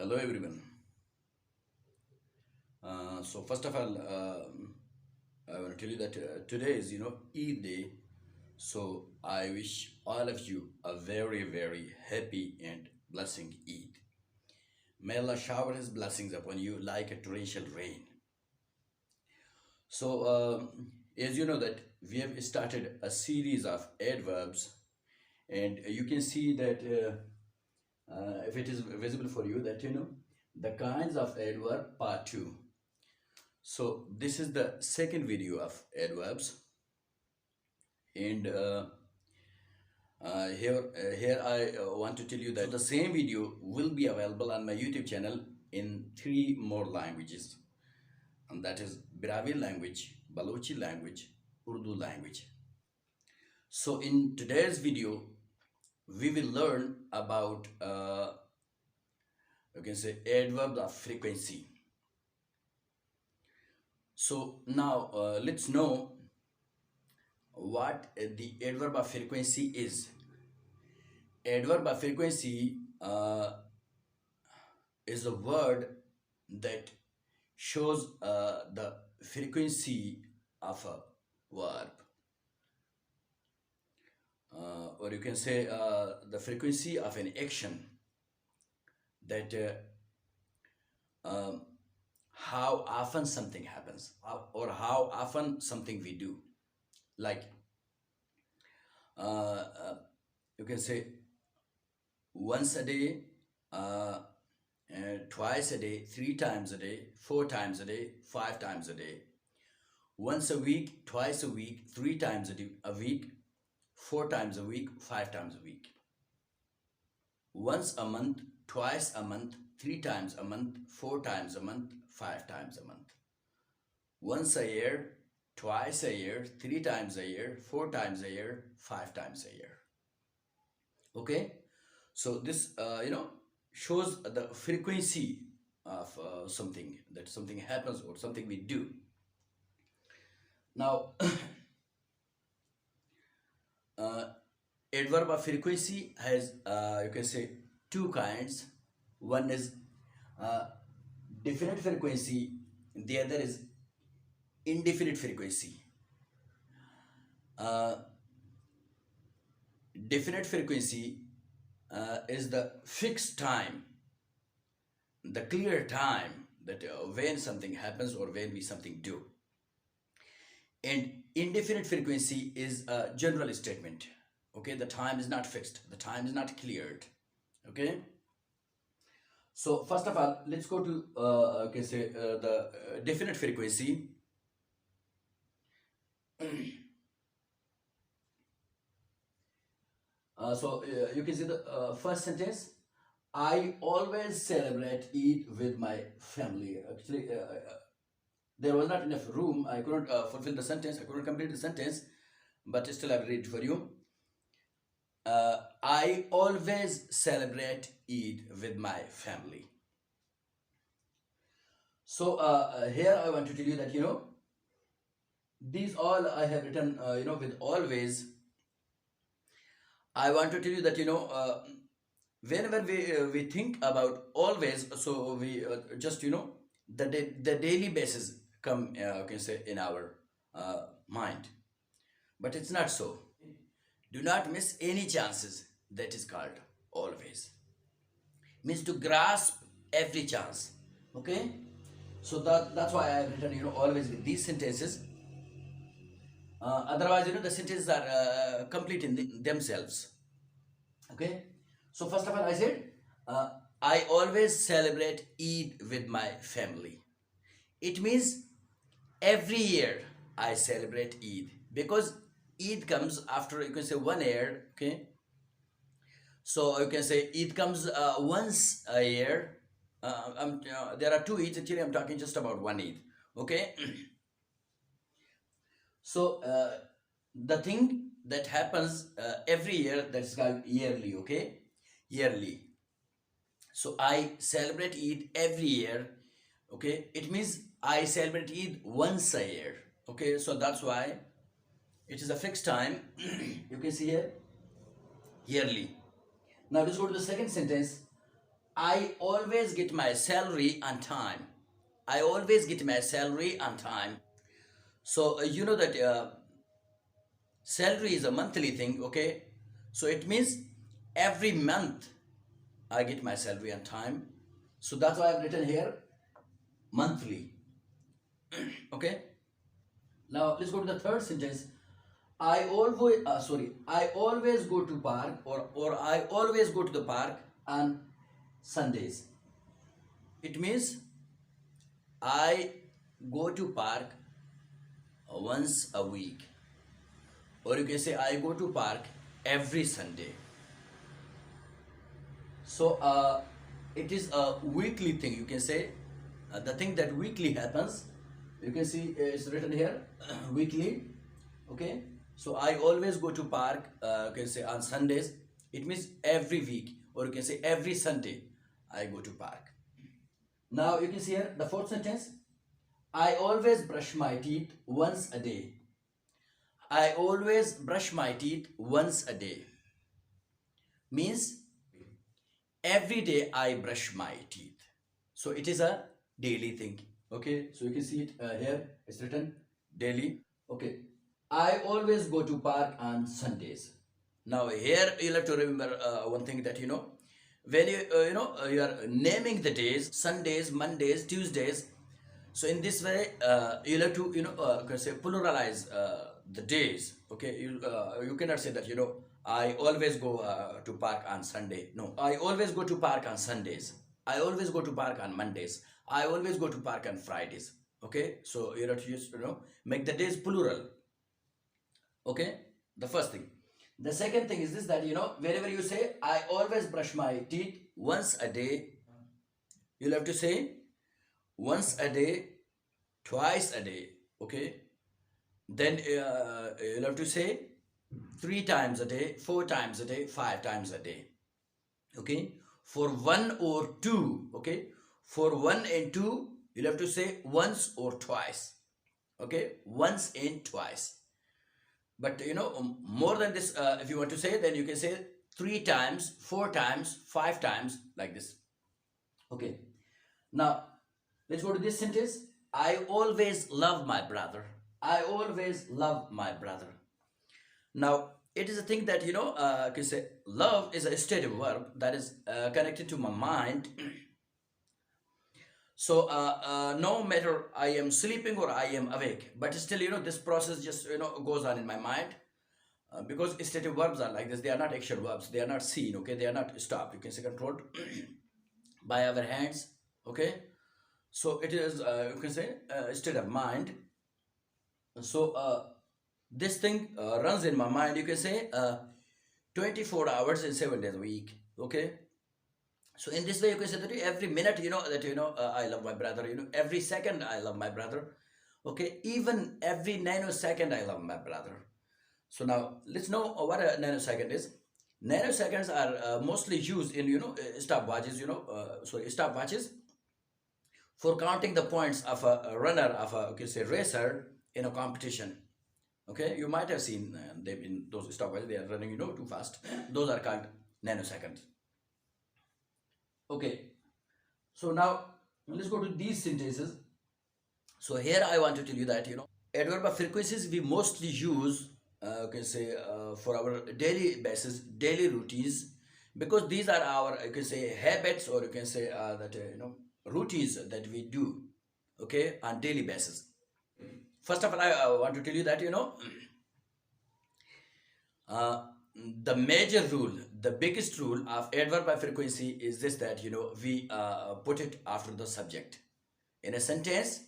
Hello everyone. So first of all, I want to tell you that today is Eid day. So I wish all of you a very happy and blessing Eid. May Allah shower His blessings upon you like a torrential rain. So as you know that we have started a series of adverbs, and you can see that if it is visible for you that the kinds of adverb part 2. So this is the second video of adverbs, and here I want to tell you that the same video will be available on my YouTube channel in 3 more languages, and that is Brahui language, Balochi language, Urdu language. So in today's video, we will learn about you can say adverbs of frequency. So now let's know what the adverb of frequency is. Adverb of frequency is a word that shows the frequency of a verb, or you can say the frequency of an action, that how often something happens, or how often something we do. Like you can say once a day, twice a day, 3 times a day, 4 times a day, 5 times a day. Once a week, twice a week, 3 times a week, 4 times a week, 5 times a week. Once a month, twice a month, 3 times a month, 4 times a month, 5 times a month. Once a year, twice a year, 3 times a year, 4 times a year, 5 times a year. Okay, so this shows the frequency of something, that something happens or something we do. Now adverb of frequency has you can say 2 kinds. One is definite frequency, the other is indefinite frequency. Definite frequency is the fixed time, the clear time that when something happens or when we something do. And indefinite frequency is a general statement. Okay, the time is not fixed, the time is not cleared. Okay, so first of all, let's go to the definite frequency. So you can see the first sentence. I always celebrate Eid with my family. Actually, there was not enough room. I couldn't fulfill the sentence. I couldn't complete the sentence, but still I will read for you. I always celebrate Eid with my family. So here I want to tell you that these all I have written with always. I want to tell you that whenever we think about always, so we just the daily basis come you can say in our mind, but it's not so. Do not miss any chances. That is called always. Means to grasp every chance. Okay, so that's why I have written always with these sentences. Otherwise the sentences are complete in themselves. Okay, so first of all I said I always celebrate Eid with my family. It means every year I celebrate Eid, because Eid comes after, you can say, 1 year. Okay, so you can say Eid comes once a year. There are 2 Eids. Actually I'm talking just about 1 Eid. Okay, so the thing that happens every year, that's called yearly. Okay, yearly. So I celebrate Eid every year. Okay, it means I celebrate Eid once a year. Okay, so that's why it is a fixed time. You can see here, yearly. Now let's go to the second sentence. I always get my salary on time. I always get my salary on time. So you know that salary is a monthly thing, okay? So it means every month I get my salary on time. So that's why I've written here monthly. Okay. Now let's go to the third sentence. I always go to park, or I always go to the park on Sundays. It means I go to park once a week, or you can say I go to park every Sunday. So it is a weekly thing. You can say the thing that weekly happens. You can see it's written here weekly. Okay. So I always go to park. You can say on Sundays. It means every week, or you can say every Sunday I go to park. Now you can see here the fourth sentence. I always brush my teeth once a day. I always brush my teeth once a day. Means every day I brush my teeth. So it is a daily thing. Okay, so you can see it here. It's written daily. Okay, I always go to park on Sundays. Now here you'll have to remember one thing, that when you are naming the days: Sundays, Mondays, Tuesdays. So in this way you'll have to say pluralize the days. Okay, you cannot say that I always go to park on Sunday. No, I always go to park on Sundays. I always go to park on Mondays. I always go to park on Fridays. Okay, so you have to use make the days plural. Okay, the first thing. The second thing is this, that wherever you say I always brush my teeth once a day, you'll have to say once a day, twice a day. Okay, then you'll have to say 3 times a day, 4 times a day, 5 times a day. Okay, for one or two. Okay, for one and two you'll have to say once or twice. Okay, once and twice. But more than this, if you want to say, then you can say 3 times, 4 times, 5 times, like this. Okay, now let's go to this sentence. I always love my brother. I always love my brother. Now it is a thing that I can say love is a stative verb that is connected to my mind. So no matter I am sleeping or I am awake, but still this process just goes on in my mind. Because stative verbs are like this. They are not action verbs. They are not seen. Okay, they are not stopped. You can say controlled by our hands. Okay, so it is you can say state of mind. So this thing runs in my mind. You can say 24 hours and 7 days a week. Okay, so in this way you can say that every minute that I love my brother. Every second I love my brother. Okay, even every nanosecond I love my brother. So now let's know what a nanosecond is. Nanoseconds are mostly used in stopwatches. Stopwatches for counting the points of a runner, of a say racer in a competition. Okay, you might have seen them in those stopwatches. They are running too fast. Those are called nanoseconds. Okay, so now let's go to these sentences. So here I want to tell you that adverb of frequencies we mostly use can say for our daily basis, daily routines, because these are our you can say habits, or you can say that routines that we do, okay, on daily basis. First of all, I want to tell you that uh, the major rule, the biggest rule of adverb of frequency is this, that we put it after the subject. In a sentence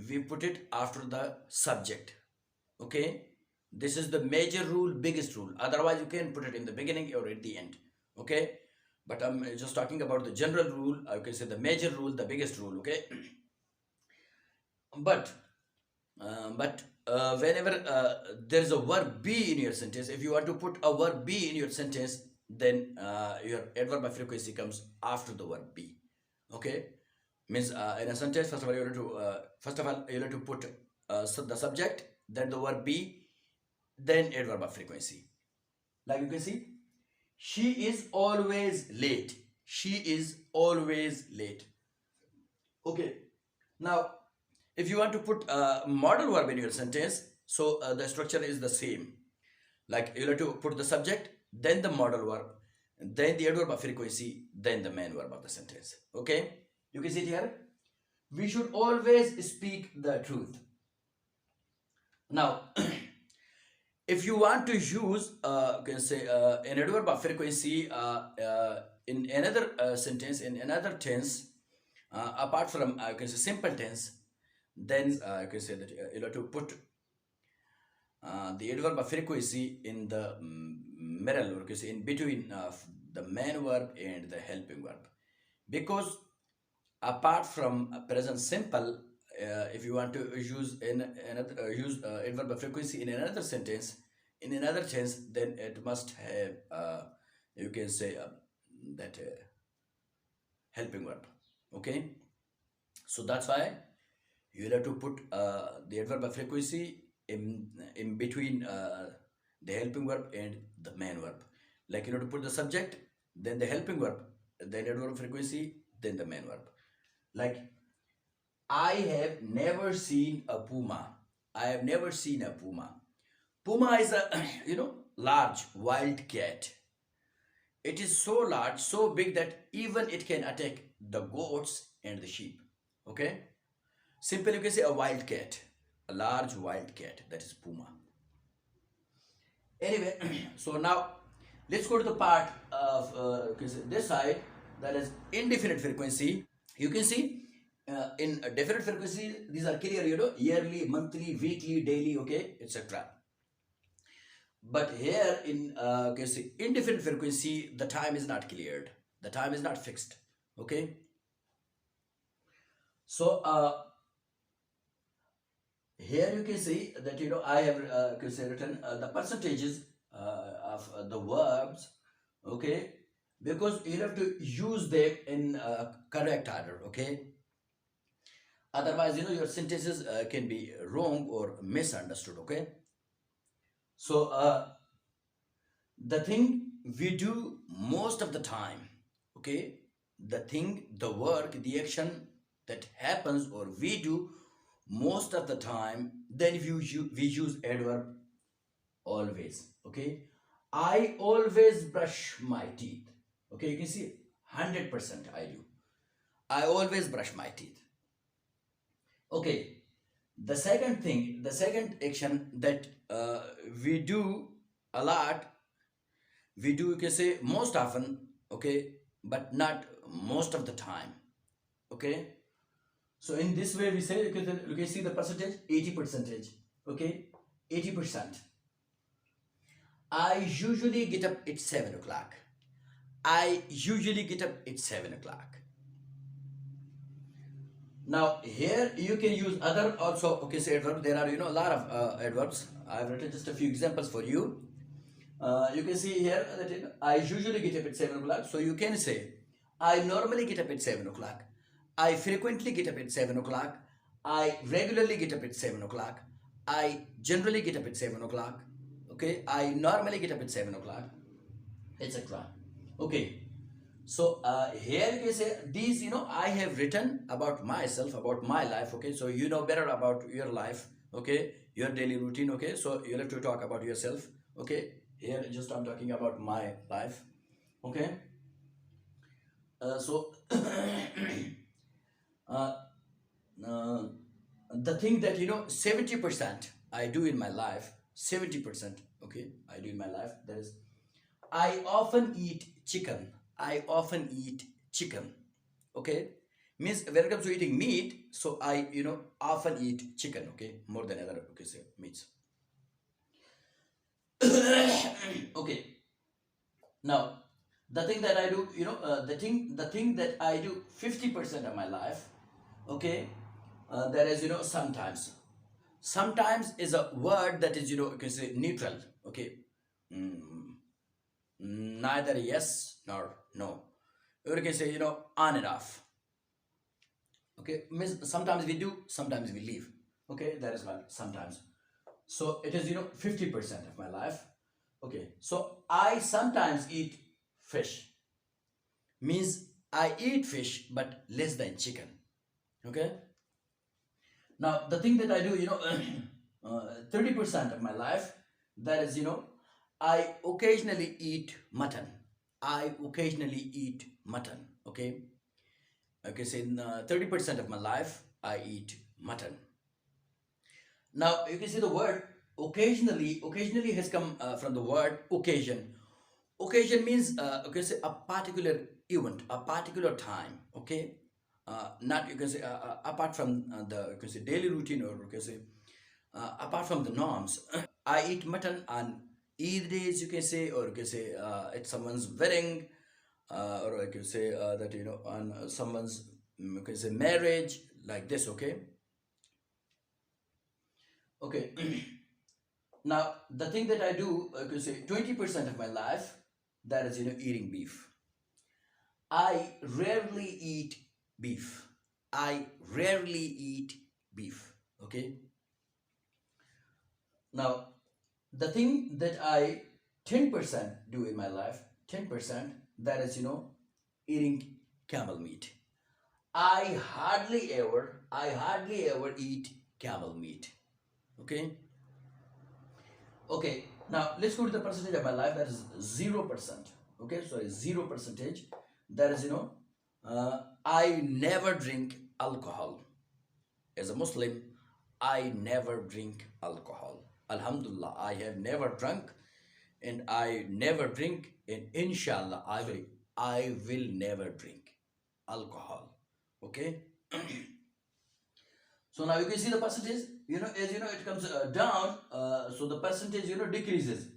we put it after the subject. Okay, this is the major rule, biggest rule. Otherwise you can put it in the beginning or at the end. Okay, but I'm just talking about the general rule. I can say the major rule, the biggest rule. Okay, but whenever there is a verb be in your sentence, if you want to put a verb be in your sentence, then your adverb of frequency comes after the verb be. Okay, means in a sentence, first of all you have to put the subject, then the verb be, then adverb of frequency. Like you can see, she is always late. She is always late. Okay. Now, if you want to put a modal verb in your sentence, so the structure is the same. Like you have to put the subject, then the modal verb, then the adverb of frequency, then the main verb of the sentence. Okay? You can see it here. We should always speak the truth. Now, if you want to use, you can say, an adverb of frequency in another sentence, in another tense, apart from, you can say, simple tense, then you can say that you have to put the adverb of frequency in the middle, or you can say in between the main verb and the helping verb. Because apart from present simple, if you want to use adverb of frequency in another sentence, in another tense, then it must have you can say that helping verb. Okay, so that's why you have to put the adverb of frequency in between the helping verb and the main verb. Like you have to put the subject, then the helping verb, then adverb of frequency, then the main verb. Like, I have never seen a puma. I have never seen a puma. Puma is a large wild cat. It is so large, so big that even it can attack the goats and the sheep. Okay? Simply you can say a wild cat. A large wild cat. That is puma. Anyway, so now let's go to the part of this side, that is indefinite frequency. You can see in a definite frequency, these are clear, yearly, monthly, weekly, daily, okay, etc. But here in indefinite frequency, the time is not cleared. The time is not fixed. Okay. So here you can see that I have written the percentages of the verbs. Okay, because you have to use them in correct order. Okay. Otherwise, your sentences can be wrong or misunderstood. Okay. So the thing we do most of the time, okay, the thing, the work, the action that happens or we do most of the time, then we use adverb always. Okay, I always brush my teeth. Okay, you can see 100% I do. I always brush my teeth. Okay, the second thing, the second action that we do a lot, we do, you can say, most often, okay, but not most of the time. Okay, so in this way we say, you can see the percentage, 80%. Okay, 80%. I usually get up at 7 o'clock. I usually get up at 7 o'clock. Now here you can use other also, okay, say adverb. There are a lot of adverbs. I have written just a few examples for you. You can see here that I usually get up at 7 o'clock. So you can say, I normally get up at 7 o'clock. I frequently get up at 7 o'clock. I regularly get up at 7 o'clock. I generally get up at 7 o'clock. Okay, I normally get up at 7 o'clock, etc. Okay, so here you can say these, I have written about myself, about my life. Okay, so you know better about your life. Okay, your daily routine. Okay, so you have to talk about yourself. Okay, here just I'm talking about my life. Okay, so uh, the thing that 70% I do in my life, 70%, okay, I do in my life, that is, I often eat chicken. I often eat chicken. Okay, means when it comes to eating meat, so I often eat chicken. Okay, more than other, okay, say meats. Okay, now the thing that I do, the thing that I do 50% of my life. Okay, that is sometimes. Sometimes is a word that is you can say neutral. Okay, neither yes nor no. Or you can say on and off. Okay, means sometimes we do, sometimes we leave. Okay, that is one sometimes. So it is 50% of my life. Okay, so I sometimes eat fish. means I eat fish but less than chicken. Okay. Now the thing that I do, 30% of my life, that is, I occasionally eat mutton. I occasionally eat mutton. Okay. Okay, so in 30% of my life, I eat mutton. Now you can see the word occasionally. Occasionally has come from the word occasion. Occasion means okay, say a particular event, a particular time. Okay, not you can say apart from the you can say daily routine, or you can say apart from the norms. I eat mutton on Eid days, you can say, or you can say at someone's wedding, or you can say that on someone's you can say marriage, like this. Okay, okay. Now the thing that I do, you can say 20% of my life, that is eating beef. I rarely eat beef. I rarely eat beef. Okay. Now, the thing that I 10% do in my life, 10%, that is, eating camel meat. I hardly ever eat camel meat. Okay. Okay. Now let's go to the percentage of my life, that is 0%. Okay. Sorry, 0 percentage. That is, I never drink alcohol. As a Muslim, I never drink alcohol. Alhamdulillah, I have never drunk, and I never drink, and inshallah, I will never drink alcohol. Okay. So now you can see the percentage. As it comes down. So the percentage decreases.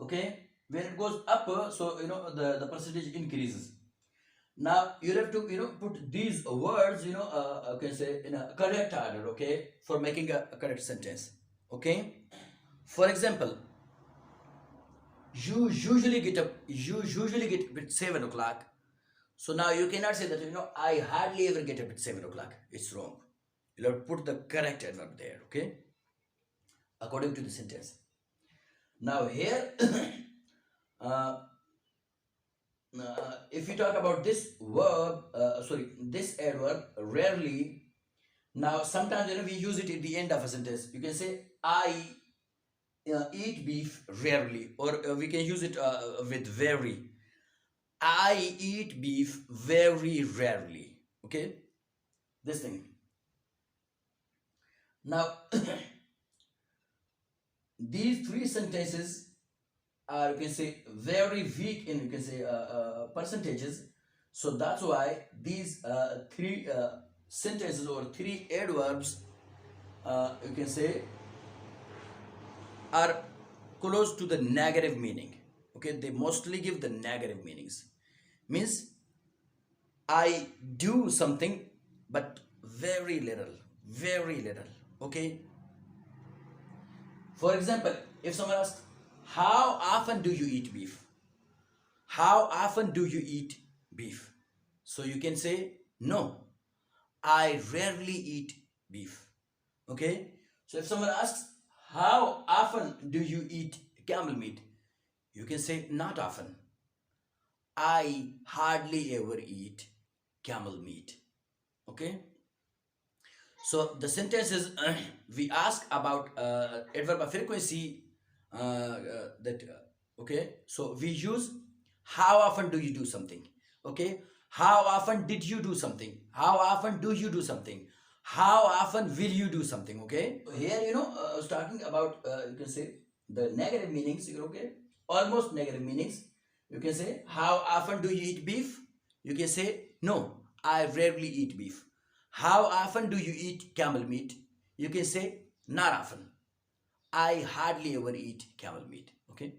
Okay. When it goes up, so the percentage increases. Now you have to put these words okay, say in a correct order, okay, for making a correct sentence. Okay. For example, you usually get up at 7 o'clock. So now you cannot say that I hardly ever get up at 7 o'clock. It's wrong. You have to put the correct adverb there. Okay, according to the sentence. Now here, uh, if you talk about this verb, this adverb, rarely. Now sometimes we use it at the end of a sentence. You can say I eat beef rarely, or we can use it with very. I eat beef very rarely. Okay, this thing. Now these three sentences are, you can say, very weak in, you can say, percentages. So that's why these three sentences or three adverbs, you can say, are close to the negative meaning. Okay, they mostly give the negative meanings. Means I do something, but very little, very little. Okay. For example, if someone asks, "How often do you eat beef?" How often do you eat beef? So you can say, "No, I rarely eat beef." Okay. So if someone asks, "How often do you eat camel meat?" You can say, "Not often. I hardly ever eat camel meat." Okay. So the sentence is we ask about adverb of frequency, that okay. So we use how often do you do something? Okay. How often did you do something? How often do you do something? How often will you do something? Okay. Here I was talking about you can say the negative meanings. Okay. Almost negative meanings. You can say how often do you eat beef? You can say no, I rarely eat beef. How often do you eat camel meat? You can say not often. I hardly ever eat camel meat. Okay.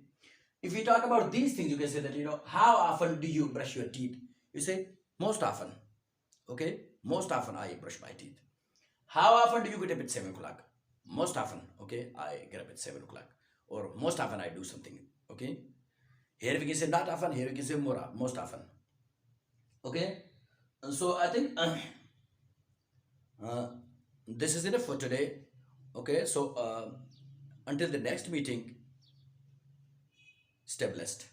If we talk about these things, you can say that how often do you brush your teeth? You say most often. Okay. Most often I brush my teeth. How often do you get up at 7 o'clock? Most often. Okay. I get up at 7 o'clock. Or most often I do something. Okay. Here we can say not often. Here we can say most often. Okay. So I think uh, this is enough for today. Okay. So until the next meeting, stay blessed.